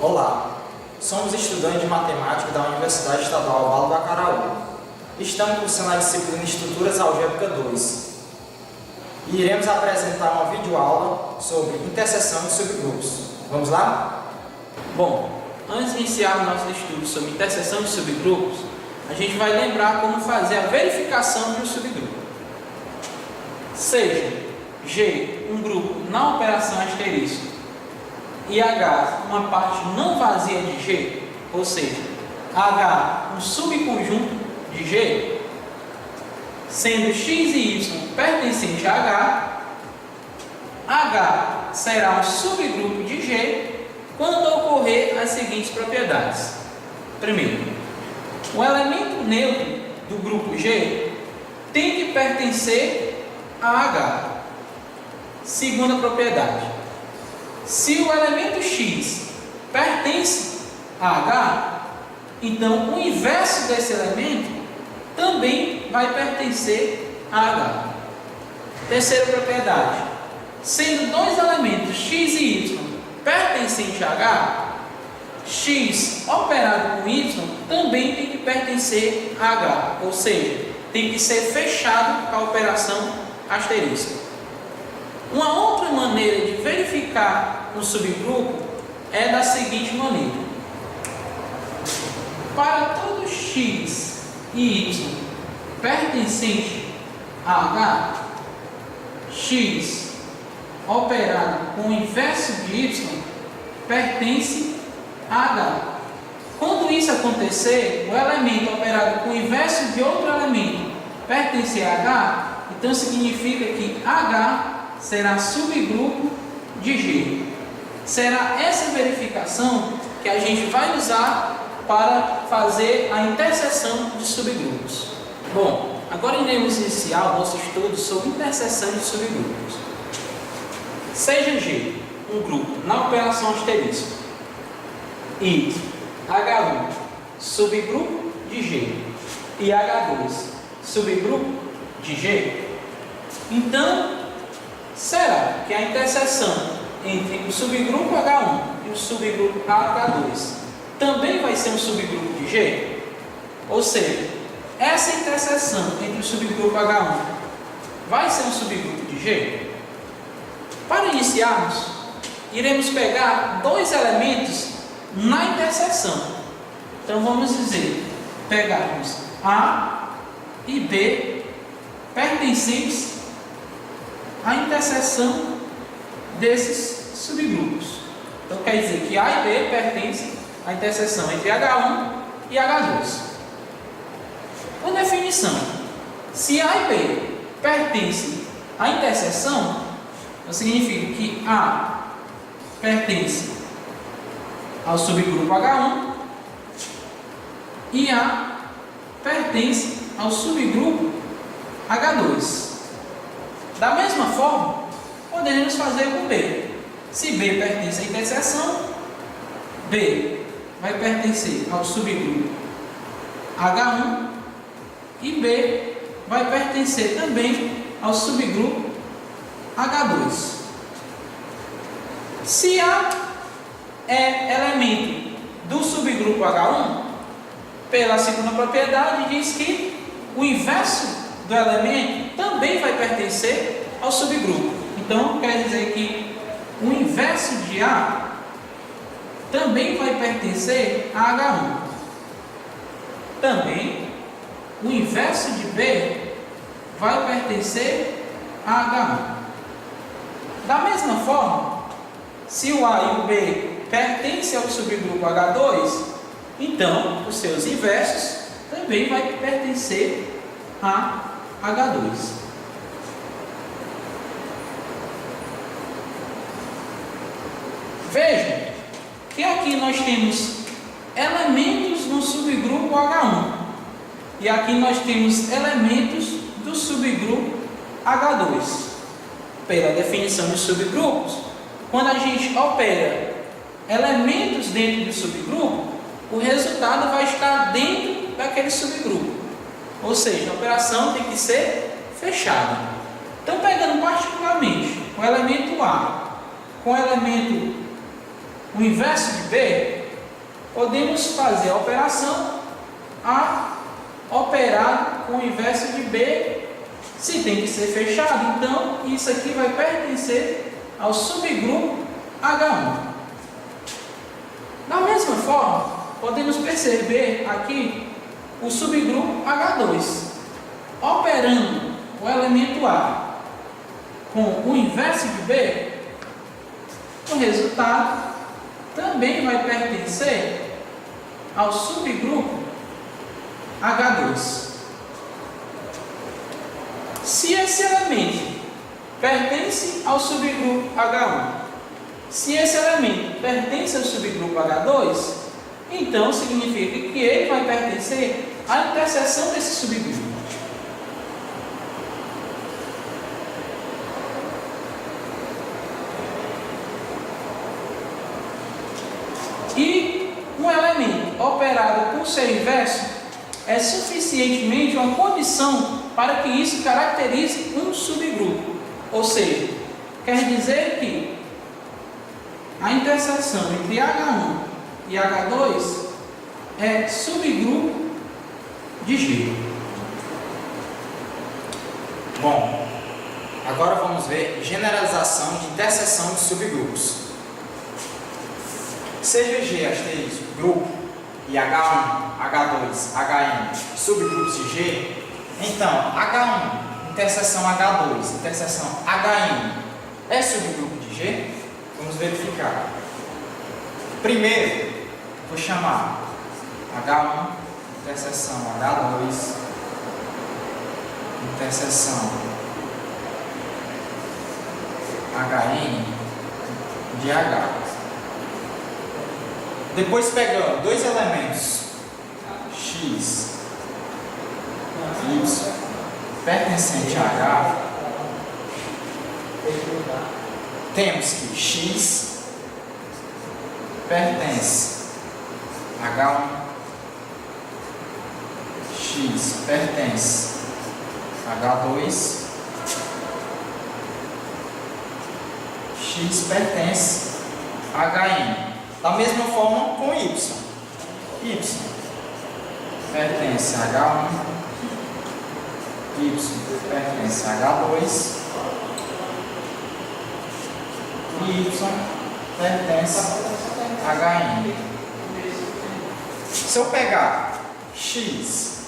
Olá, somos estudantes de matemática da Universidade Estadual Vale do Acaraú. Estamos cursando a disciplina Estruturas Algébrica 2 e iremos apresentar uma videoaula sobre interseção de subgrupos. Vamos lá? Bom, antes de iniciar o nosso estudo sobre interseção de subgrupos, a gente vai lembrar como fazer a verificação de um subgrupo. Seja G um grupo na operação asterisco e H uma parte não vazia de G, ou seja, H um subconjunto de G, sendo X e Y pertencente a H será um subgrupo de G quando ocorrer as seguintes propriedades. Primeiro, o elemento neutro do grupo G tem que pertencer a H. Segunda propriedade, se o elemento X pertence a H, então o inverso desse elemento também vai pertencer a H. Terceira propriedade, sendo dois elementos X e Y pertencentes a H, X operado com Y também tem que pertencer a H, ou seja, tem que ser fechado com a operação asterisco. Uma outra maneira de verificar um subgrupo é da seguinte maneira: para todo X e Y pertencente a H, X operado com o inverso de Y pertence a H. Quando isso acontecer, o elemento operado com o inverso de outro elemento pertencer a H, então significa que H será subgrupo de G. Será essa verificação que a gente vai usar para fazer a interseção de subgrupos. Bom, agora iremos iniciar o nosso estudo sobre interseção de subgrupos. Seja G um grupo na operação asterisco e H1 subgrupo de G e H2 subgrupo de G, então será que a interseção entre o subgrupo H1 e o subgrupo H2 também vai ser um subgrupo de G? Ou seja, essa interseção entre o subgrupo H1 vai ser um subgrupo de G? Para iniciarmos, iremos pegar dois elementos na interseção. Então vamos dizer, pegarmos A e B pertencentes à interseção desses subgrupos. Então quer dizer que A e B pertencem à interseção entre H1 e H2. Por definição, se A e B pertencem à interseção, significa que A pertence ao subgrupo H1 e A pertence ao subgrupo H2. Da mesma forma, poderemos fazer com B. Se B pertence à interseção, B vai pertencer ao subgrupo H1 e B vai pertencer também ao subgrupo H2. Se A é elemento do subgrupo H1, pela segunda propriedade diz que o inverso do elemento também vai pertencer ao subgrupo. Então quer dizer que o inverso de A também vai pertencer a H1. Também o inverso de B vai pertencer a H1. Da mesma forma, se o A e o B pertencem ao subgrupo H2, então os seus inversos também vai pertencer a H2. Vejam que aqui nós temos elementos no subgrupo H1 e aqui nós temos elementos do subgrupo H2. Pela definição de subgrupos, quando a gente opera elementos dentro do subgrupo, o resultado vai estar dentro daquele subgrupo. Ou seja, a operação tem que ser fechada. Então, pegando particularmente o elemento A com o elemento o inverso de B, podemos fazer a operação A operado com o inverso de B, se tem que ser fechado. Então, isso aqui vai pertencer ao subgrupo H1. Da mesma forma, podemos perceber aqui o subgrupo H2, operando o elemento A com o inverso de B, o resultado também vai pertencer ao subgrupo H2. Se esse elemento pertence ao subgrupo H1, se esse elemento pertence ao subgrupo H2, então significa que ele vai pertencer à interseção desse subgrupo. E um elemento operado com seu inverso é suficientemente uma condição para que isso caracterize um subgrupo. Ou seja, quer dizer que a interseção entre H1 e H2 é subgrupo de G. Bom, agora vamos ver generalização de interseção de subgrupos. Seja G asterisco grupo e H1, H2, HN subgrupos de G, então H1 interseção H2, interseção HN é subgrupo de G? Vamos verificar. Primeiro, vou chamar H1 interseção H2 interseção HN de H. Depois pegando dois elementos X e Y pertencente a H, temos que X pertence a H1, X pertence a H2, X pertence a HN. Da mesma forma com Y. Y pertence a H1, Y pertence a H2 e Y pertence a HN. Se eu pegar X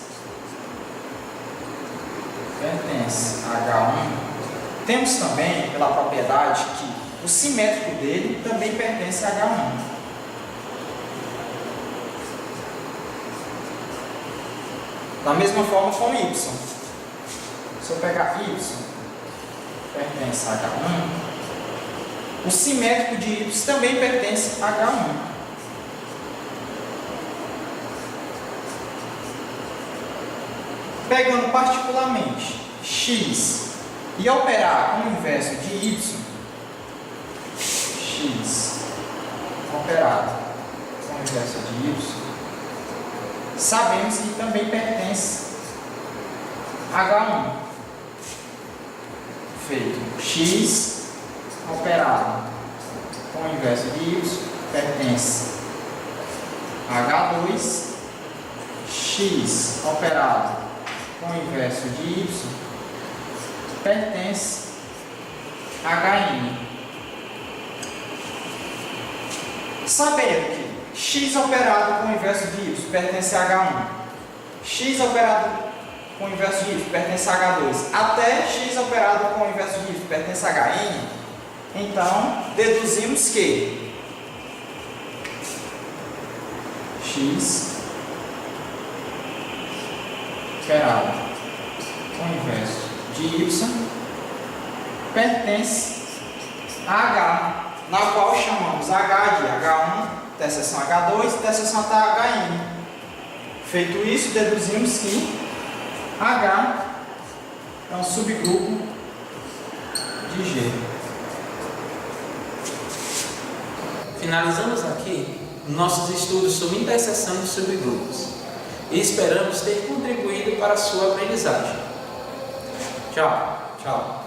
pertence a H1, temos também, pela propriedade, que o simétrico dele também pertence a H1. Da mesma forma com Y. Se eu pegar Y pertence a H1, o simétrico de Y também pertence a H1. Pegando particularmente X e operar com o inverso de Y, X operado com o inverso de Y, sabemos que também pertence a H1. Feito X operado com o inverso de Y, pertence a H2, X operado com o inverso de Y, pertence a HN. Sabendo que X operado com o inverso de Y pertence a H1, X operado com o inverso de Y pertence a H2, até X operado com o inverso de Y pertence a HN, então deduzimos que X operado com o inverso de Y pertence a H, na qual chamamos H de H1, interseção H2, interseção até HN. Feito isso, deduzimos que H é um subgrupo de G. Finalizamos aqui nossos estudos sobre interseção de subgrupos e esperamos ter contribuído para a sua aprendizagem. Tchau. Tchau.